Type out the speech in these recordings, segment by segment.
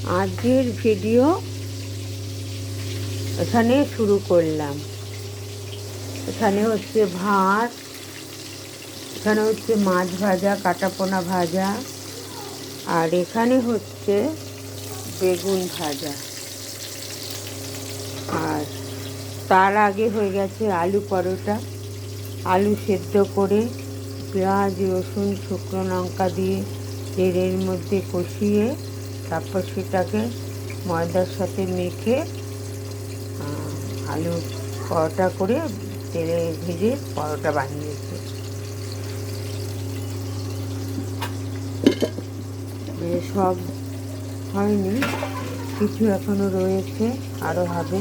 আজকের ভিডিও এখানে শুরু করলাম। এখানে হচ্ছে ভাত, এখানে হচ্ছে মাছ ভাজা, কাটাপোনা ভাজা, আর এখানে হচ্ছে বেগুন ভাজা। আর তার আগে হয়ে গেছে আলু পরোটা। আলু সেদ্ধ করে পেঁয়াজ, রসুন, শুকনো লঙ্কা দিয়ে তেলের মধ্যে কষিয়ে তারপর সেটাকে ময়দার সাথে মেখে আলু পরোটা করে তেলে ভেজে পরোটা বানিয়েছে। সব হয়নি, কিছু এখনো রয়েছে, আরও হবে।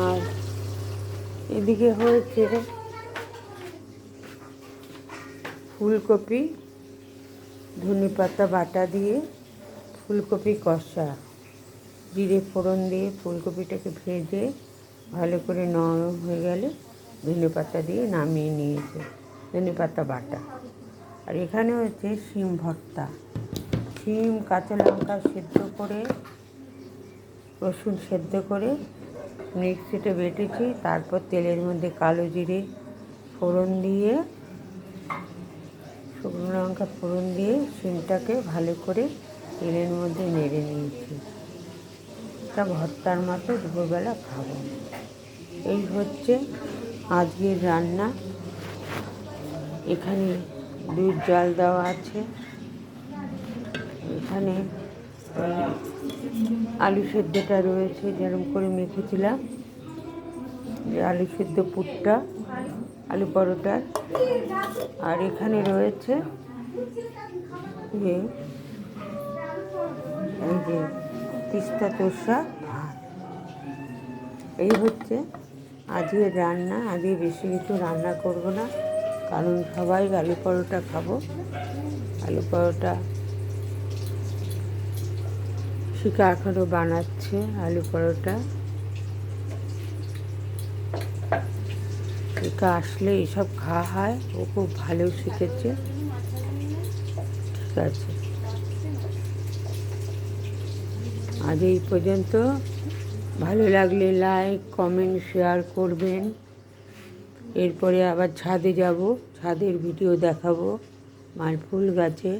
আর এদিকে হয়েছে ফুলকপি ধনেপাতা বাটা দিয়ে ফুলকপি কষা, জিরে ফোড়ন দিয়ে ফুলকপিটাকে ভেজে ভালো করে নরম হয়ে গেলে ধনেপাতা দিয়ে নামিয়ে নিয়েছে, ধনেপাতা বাটা। আর এখানে হচ্ছে শিম ভর্তা, শিম কাঁচা লঙ্কা সেদ্ধ করে, রসুন সেদ্ধ করে মিক্সিতে বেটেছি, তারপর তেলের মধ্যে কালো জিরে ফোড়ন দিয়ে, শুকনো লঙ্কা ফোড়ন দিয়ে শিমটাকে ভালো করে তেলের মধ্যে নেড়ে নিয়েছি। এটা ভর্তার মতো দুপুরবেলা খাবো। এই হচ্ছে আজকের রান্না। এখানে দুধ জাল দেওয়া আছে, এখানে আলু সেদ্ধটা রয়েছে যেরকম করে মেখেছিলাম, যে আলু সেদ্ধ পুরটা আলু পরোটার। আর এখানে রয়েছে এই যে তিস্তা তোষা ভাত। এই হচ্ছে আজকের রান্না। আজকে বেশি কিছু রান্না করব না, কারণ সবাই আলু পরোটা খাবো। আলু পরোটা শিখা এখনও বানাচ্ছে আলু পরোটা। শিখা আসলে এসব খাওয়া হয়, ও খুব ভালো শিখেছে। ঠিক আছে, আজ এই পর্যন্ত। ভালো লাগলে লাইক, কমেন্ট, শেয়ার করবেন। এরপরে আবার ছাদে যাব, ছাদের ভিডিও দেখাবো মালফুল গাছে।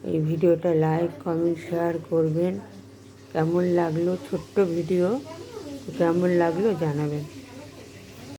এই ভিডিওটা লাইক, কমেন্ট, শেয়ার করবেন। কেমন লাগলো ছোট্ট ভিডিও, কেমন লাগলো জানাবেন।